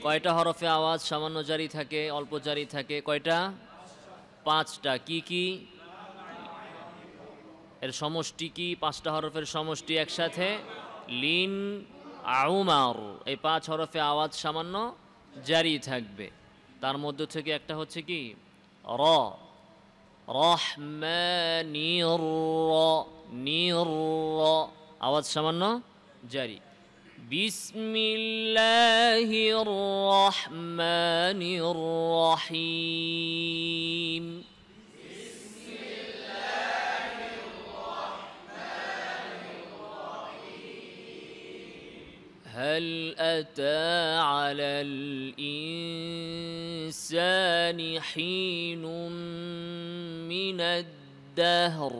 কয়টা হরফে আওয়াজ সামান্য জারি থাকে, অল্প জারি থাকে? কয়টা? 5টা। কি কি? এর সমষ্টি কি? 5টা হরফের সমষ্টি একসাথে লিন আউমার। এই 5 হরফে আওয়াজ সামান্য জারি থাকবে। তার মধ্যে থেকে একটা হচ্ছে কি র, রহমানির র, নির র, আওয়াজ সামান্য জারি। বিসমিল্লাহির রহমানির রহিম। هل أتى على الإنسان حين من الدهر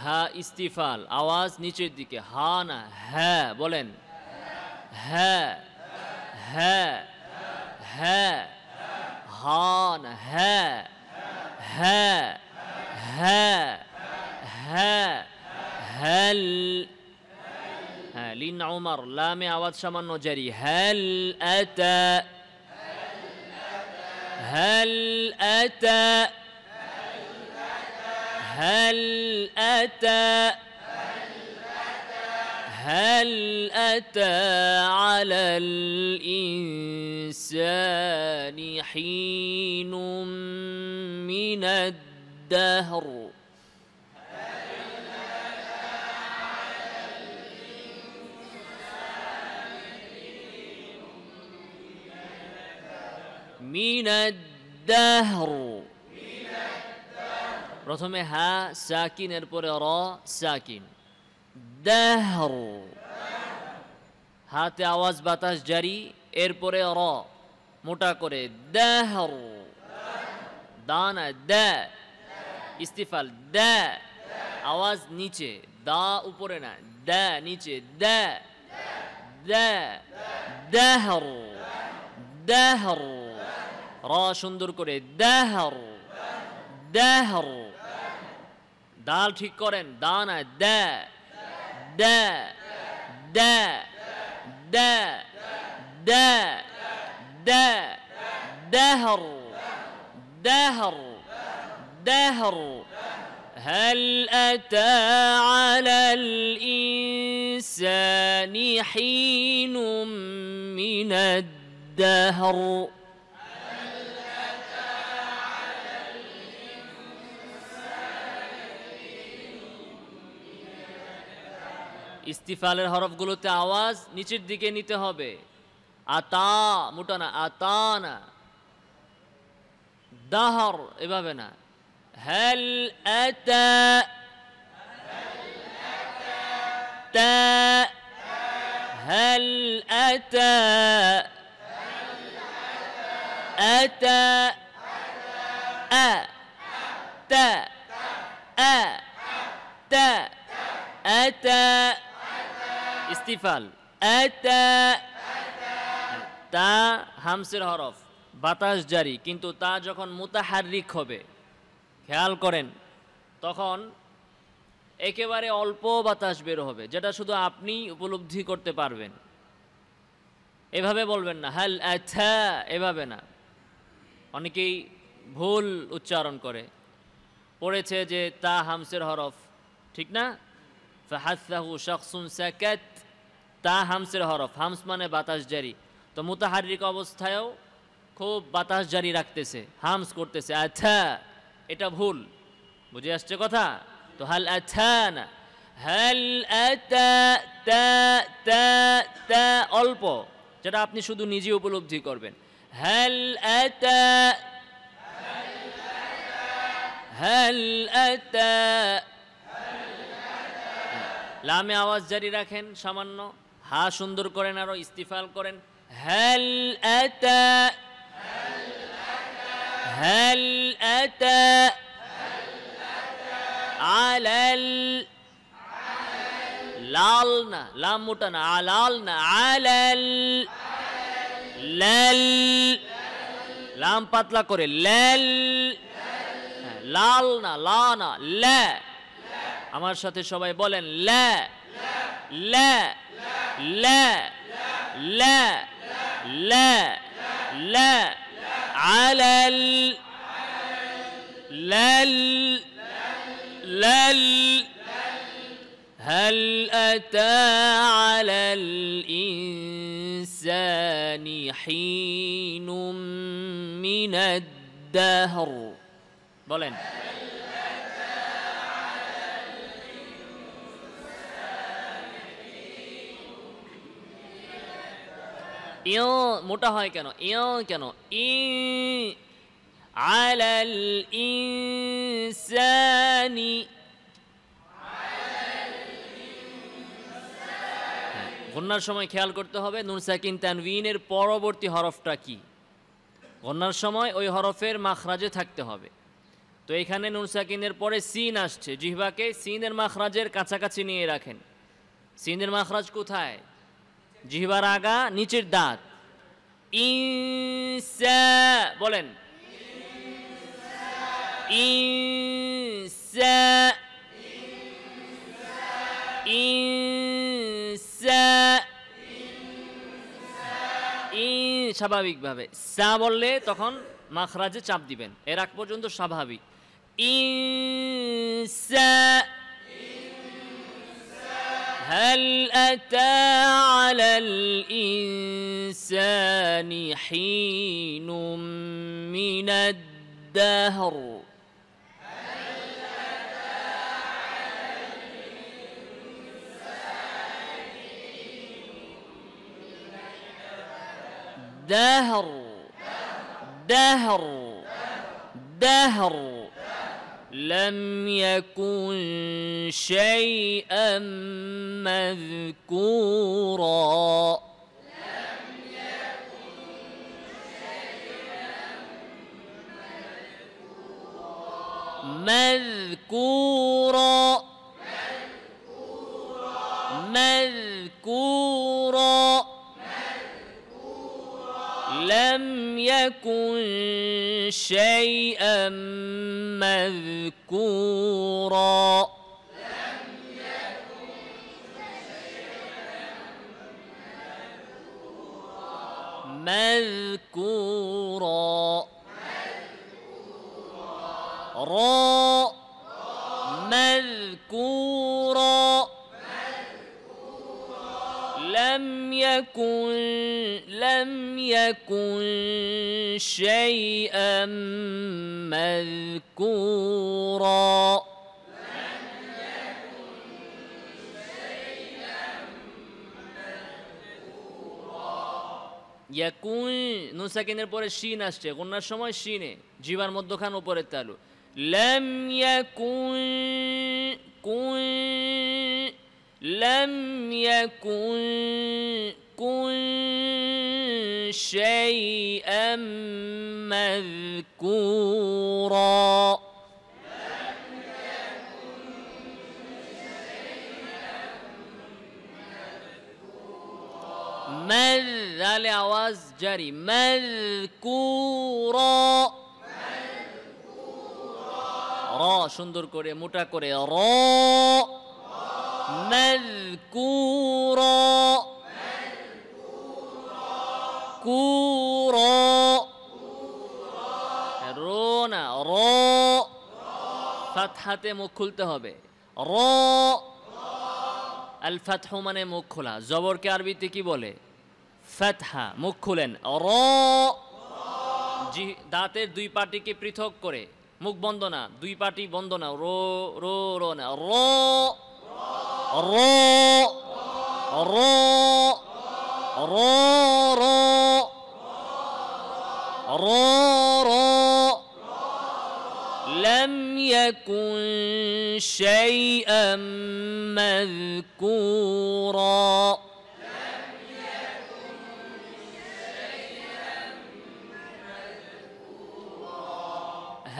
হা ইস্তিফাল, আওয়াজ নিচের দিকে, হা না হ্যাঁ বলেন, হ্যাঁ হ্যাঁ হ্যাঁ, হা না হ্যাঁ হ্যাঁ হ্যাঁ হ্যাঁ, হ্যাল, হ্যাঁ লিন উমর, লামে আওয়াজ সামান্য জারি। হ্যাল আতা, হ্যাল আতা, هل أتى، هل أتى على الإنسان حين من الدهر من الدهر। প্রথমে হা সাকিন, এরপরে র সাকিন, দাহর, হাতে আওয়াজ বাতাস জারি, এরপরে র মোটা করে, দাহর, দানা দা ইস্তিফাল, দা আওয়াজ নিচে, দা উপরে না, দা নিচে, দা দা, দাহর দাহর, র সুন্দর করে, দাহর দাহর, দাল ঠিক করেন, দানা দা দা দা দা দা দা, দাহর দাহর দাহর। هل أتى على الإنسان حين من الدهر ইস্তিফালের হরফগুলোতে আওয়াজ নিচের দিকে নিতে হবে। আতা মোটা না, আতা না, দাহর এভাবে না। هل أتى تا، هل أتى أتى أ تا أ تا أتى ইস্তিফাল, আতা, তা হামসের হরফ, বাতাস জারি, কিন্তু তা যখন মুতাহাররিক হবে, খেয়াল করেন, তখন একেবারে অল্প বাতাস বের হবে, যেটা শুধু আপনি উপলব্ধি করতে পারবেন। এভাবে বলবেন না হাল আথা, এভাবে না। অনেকেই ভুল উচ্চারণ করে, পড়েছে যে তা হামসের হরফ, ঠিক না? ফাহাসাহু শাখসুন সাকাত, তা হামসের হরফ, হামস মানে বাতাস জারি, তো মুতাহাররিক অবস্থায়ও খুব বাতাস জারি রাখতেছে, হামস করতেছে, আথা, এটা ভুল। বুঝে আসছে কথা? তো হাল আথা না, হাল আতা, তা তা তা অল্প, যেটা আপনি শুধু নিজে উপলব্ধি করবেন। হাল আতা, হাল আতা, লামে আওয়াজ জারি রাখেন সামান্য, হা সুন্দর করেন, আরো ইস্তিফাল করেন। হাল আতা, হাল আতা আলাল, লাল না, লাম মোটা না, আলাল না, আলাল, লাল, লাম পাতলা করে, লাল, লাল না, লা না, লা। আমার সাথে সবাই বলেন লা লা লা লা লা লা আলাল লাল লাল هل أتى على الإنسان حين من الدهر বলেন মোটা হয় কেন কেন আলাল ইনসানি গণনার সময় খেয়াল করতে হবে নুন সাকিন তানবিনের পরবর্তী হরফটা কি। গণনার সময় ওই হরফের মাখরাজে থাকতে হবে। তো এখানে নুন সাকিনের পরে সিন আসছে, জিহ্বাকে সিনের মাখরাজের কাছাকাছি নিয়ে রাখেন। সিনের মাখরাজ কোথায়? জিহ্বার আগা, নিচের দাঁত। ইনসা বলেন ইনসা ইনসা স্বাভাবিকভাবে সা বললে তখন মাখরাজে চাপ দিবেন, এর আগ পর্যন্ত স্বাভাবিক। ইনসা هل أتى على الإنسان حين من الدهر دهر دهر دهر لم يكن شيئا مذكورا مذكورا مذكورا لم يكن شيئا مذكورا مذكورا را مذكورا لم يكن شيئا مذكورا يكون নুন সাকিনের পরে শিন আসছে, গণনার সময় শিনে জিহ্বার মধ্যখান উপরের তালু। لم يكن لم يكن شيئا مذكورا مذ ذال आवाज জারি مذكورا রা সুন্দর করে মোটা করে রা مذكورا كورا رونا را ফাতহাতে মুখ খুলতে হবে। রা আল ফাতহু মানে মুখ খোলা, জবরকে আরবিতে কি বলে? ফাতহা, মুখ খুলেন। রা দাঁতের দুই পাটিকে পৃথক করে, মুখ বন্ধ না, দুই পাটি বন্ধ না, রো রো রো না, রা রা রা রা রা রা রা لم يكن شيئا مذكورا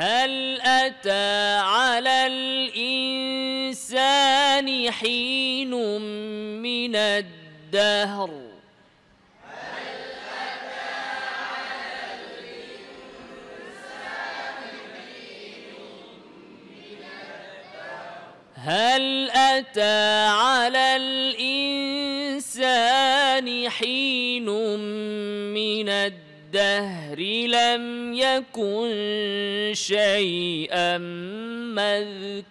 هل أتى على الإنسان حين من الدهر هل أتى على الإنسان حين من الدهر لم يكن شيئا مذكورا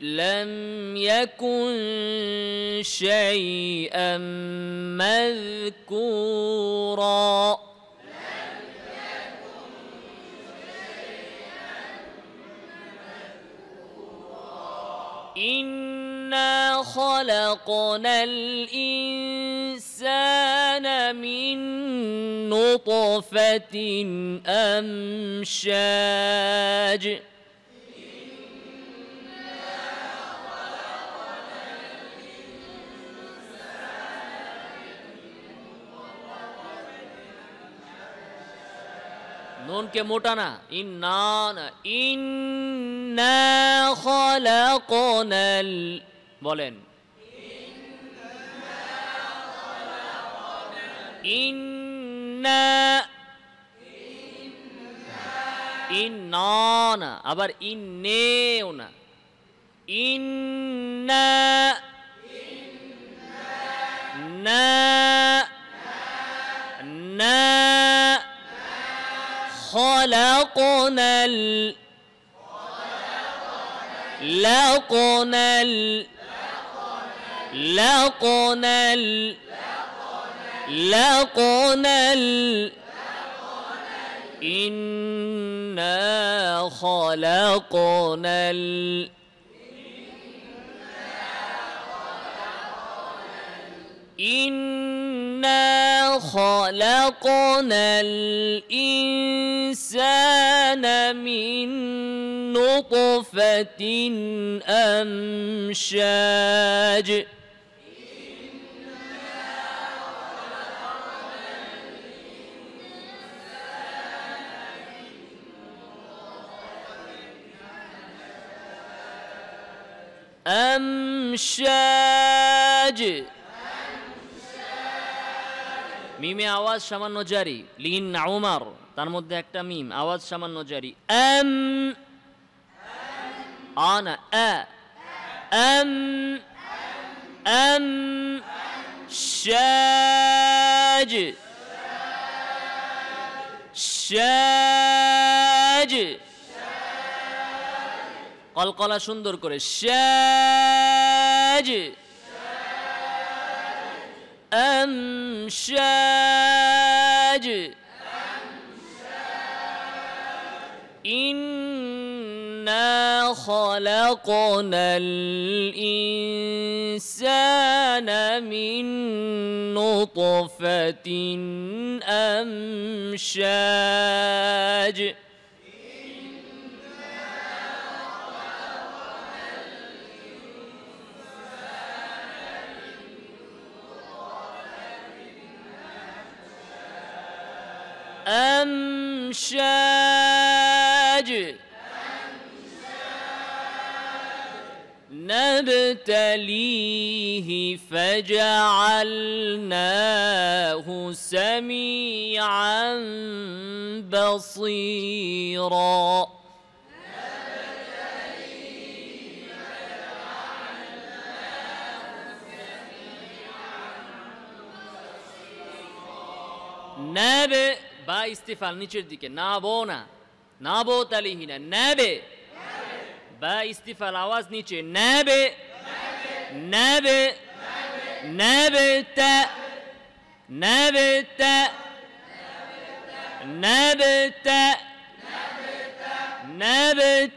لم يكن شيئا مذكورا إنا خلقنا الإنسان من نطفة أمشاج नून के मोटा ना इन्ना खलकनल बोलें इन्ना ना अबर इन्ने उना इन्ना ना ना خلقنا إنا خلقنا الإنسان من نطفة أمشاج মিমে আওয়াজ সামান্য জারি লিন উমর তার মধ্যে একটা মিম আওয়াজ সামান্য জারি আনা শাজ কলকলা সুন্দর করে শাজ أمشاج إنا خلقنا الإنسان من نطفة أمشاج أمشاج نبتليه فجعلناه سميعا بصيرا বা ইস্তিফাল নিচের দিকে না বো তালিহি না নাবে বা ইস্তিফাল আওয়াজ নিচে নাবে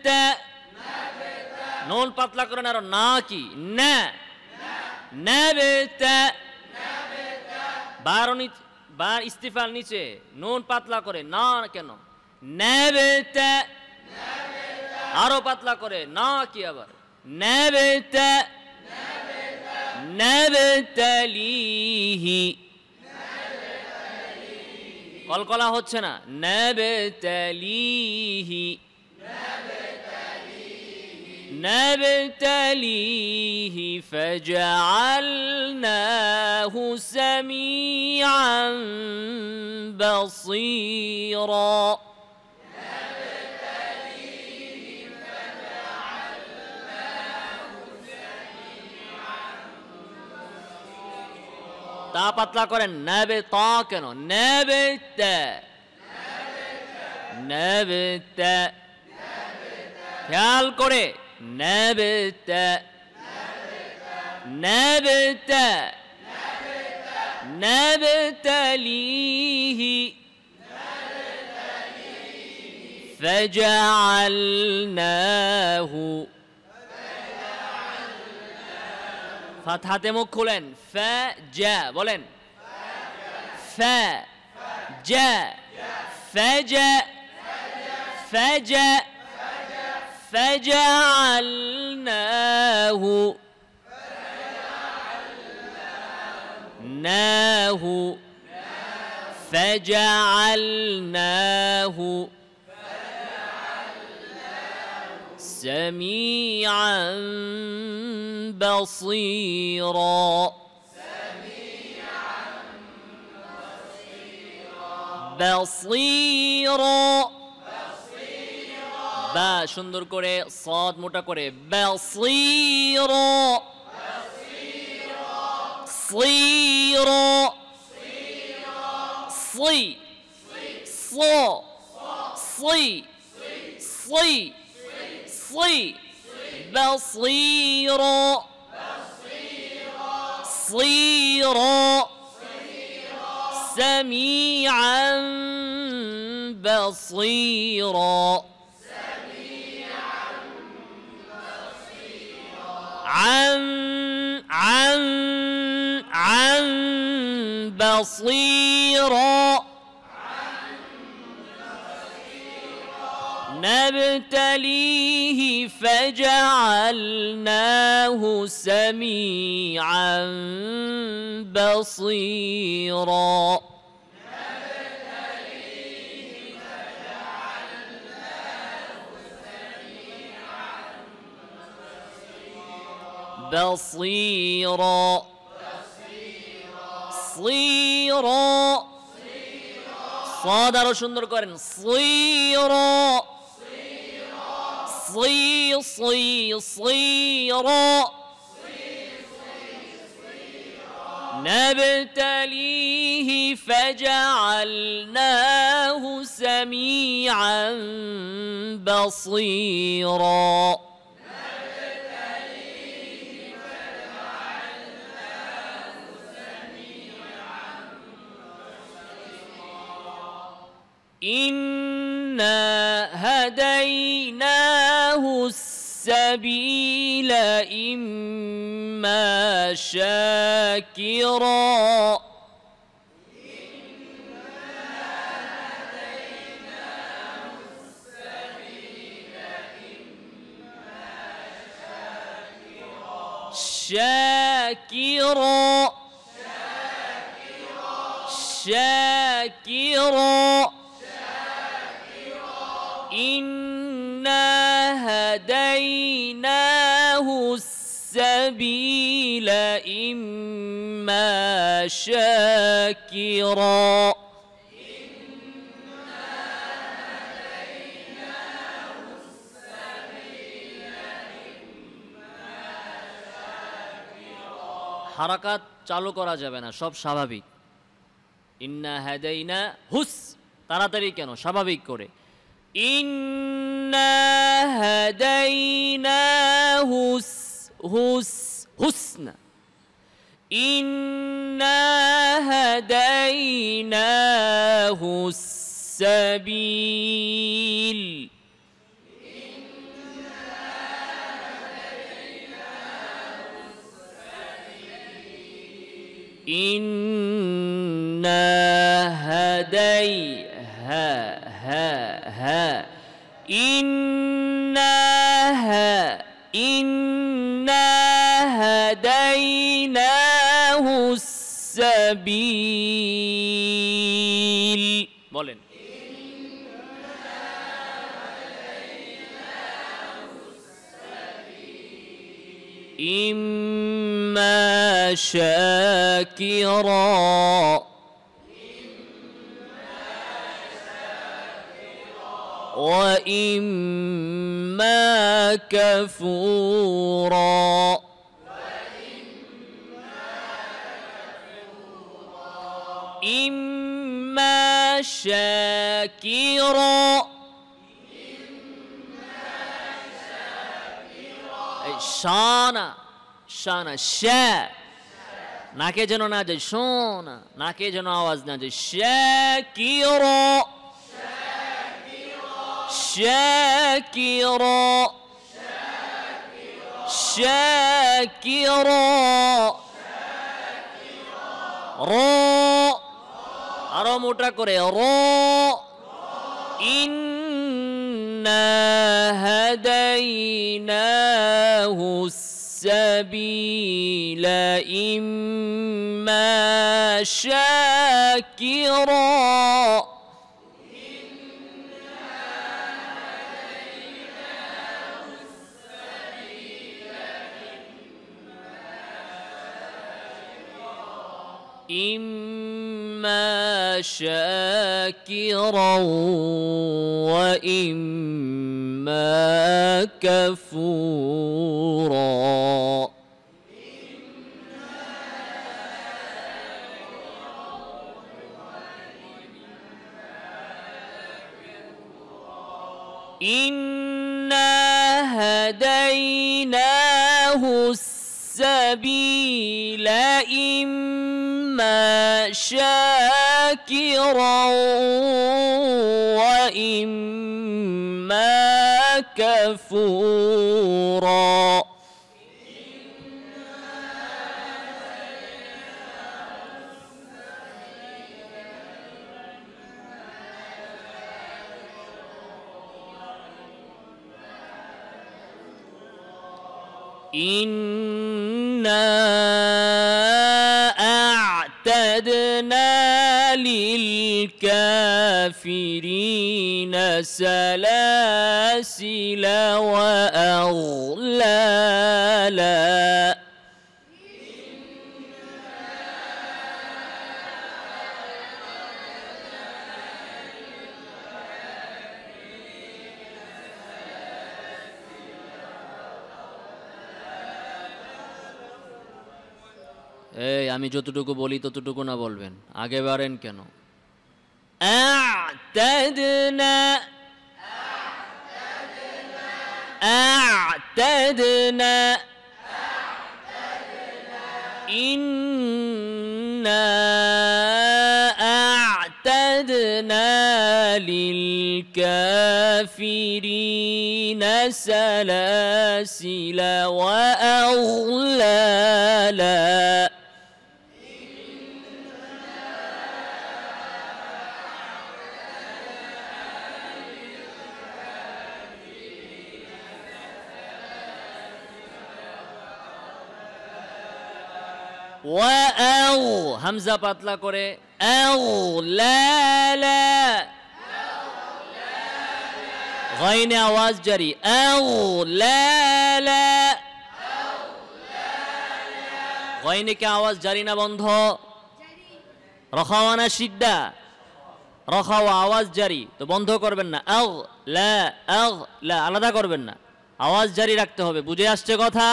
তা নুন পাতলা করেন আর না কি না নাবেতা বা ইস্তিফাল নিচে নুন পাতলা করে না কেন নাবেতা আরো পাতলা করে না কি আবার নাবতালিহি কলকলা হচ্ছে না নাবতালিহি নাবতালিহি ফাজআলনাহু সামিআন বাসীরা তা পাতলা করেন নাবতা কেন নাবতা নাবতা খেয়াল করে নাবতা নাবতা নাবতালিহি ফাজআলনাহু ফাতহাতে মুখ খুলেন ফাজা বলেন ফাজা ফাজা ফাজা ফাজআলনাহু নাহু ফাজআলনাহু سميعا بصيرا بصيرا با সুন্দর করে صاد মোটা করে بصيرا صيرا صي صو صي صي صي بصيرا صيرا سميعا بصيرا عن بصيرا نبتليه فجعلناه سميعا بصيرا بصيرا صيرا صاد আরো সুন্দর করেন صيرا صيرا نبتليه فجعلناه سميعا بصيرا إنا هديناه السبيل إما شاكرا شاكرا شاكرا إنا هديناه السبيل إما شاكرا হারাকাত চালু করা যাবে না, সব স্বাভাবিক। ইন্না হাদাইনা হুস, তাড়াতাড়ি কেন, স্বাভাবিক করে। ইন্না হাদাইনা হুস হুস হুসনা, ইন্না হাদাইনা হুস সাবিল, إنا هديها إنا هديناه السبيل বলেন। ইম্মা শাকিরা وإما كفورا إما شاكرا শানা শানা শা নাকে যেন না যায় শোনা নাকে যেন আওয়াজ না যায় শাকিরা শাকিরা শাকিরা র আরো মোটা করে র ইন্না হাদাইনাহু সাবিলা ইম্মা শাকিরা إما شاكرا وإما كفورا إنا هديناه السبيل إما شاكرا وإما كفورا إنا أعتدنا للكافرين سلاسل وأغلالا এই আমি যতটুকু বলি ততটুকু না বলবেন আগে বাড়েন কেন أعتدنا أعتدنا إنا أعتدنا للكافرين سلاسل وأغلالا হামজা পাতলা করে أغلالا غين आवाज জারি أغلالا غين কে আওয়াজ জারি না বন্ধ রখাওয়ানা শিদ্দা রখাওয়া আওয়াজ জারি তো বন্ধ করবেন না লা আলাদা করবেন না আওয়াজ জারি রাখতে হবে বুঝে আসছে কথা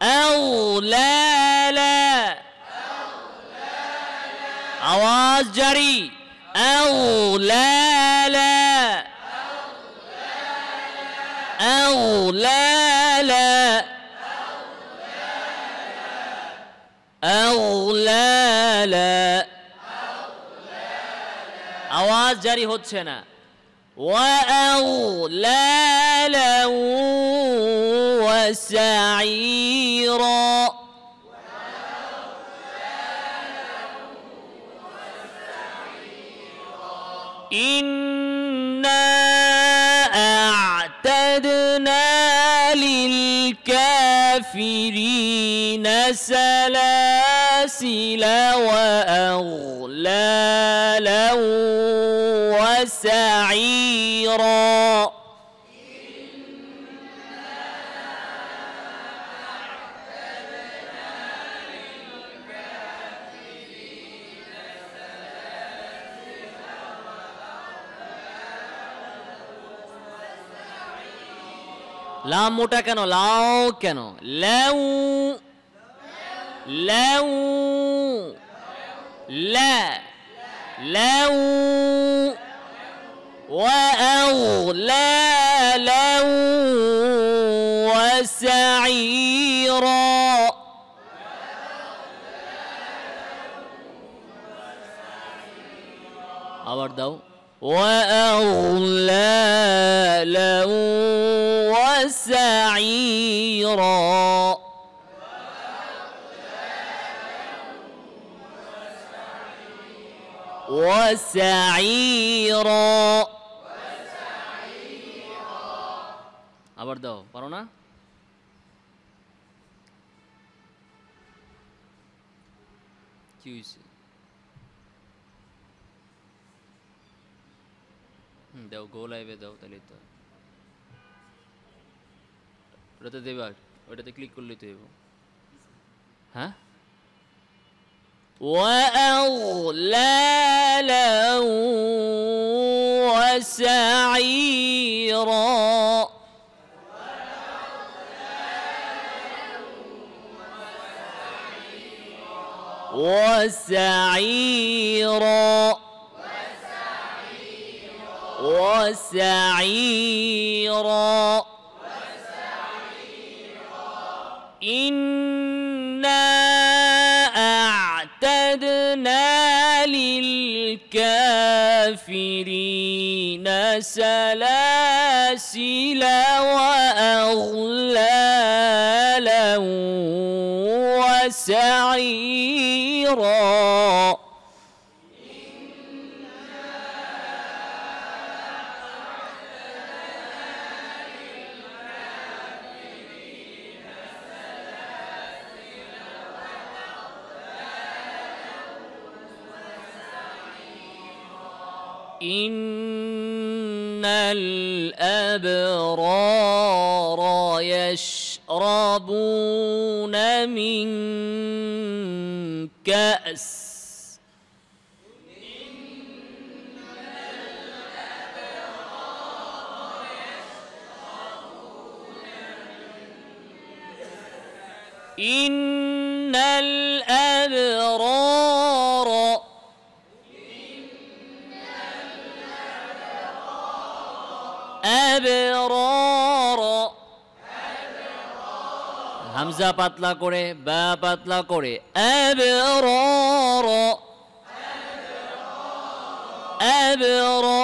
أغلالا आवाज जारी أغلالا أغلالا أغلالا आवाज जारी होच्छे ना وأغلالا وسعيرا إنا أعتدنا للكافرين سلاسل وأغلالا وسعيرا লাম মোটা কেন লাও কেন লাউ লাউ লা লাউ وأغلالا وسعيرا আবার দাও وأغلالا وسعيرا وسعيرا আবার দাও পারো না কি হইছে দাও গো লাইভে দাও তাহলে তো ওটাতে দেবা ওটাতে ক্লিক করলেই তো দেবো হ্যাঁ وأغلالا وسعيرا وسعيرا وسعيرا إنا أعتدنا للكافرين سلاسل وأغلالا وسعيرا إن الأبرار يشربون من كأس إن الأبرار أبرار همزة পাতলা করে বা পাতলা করে أبرار أبرار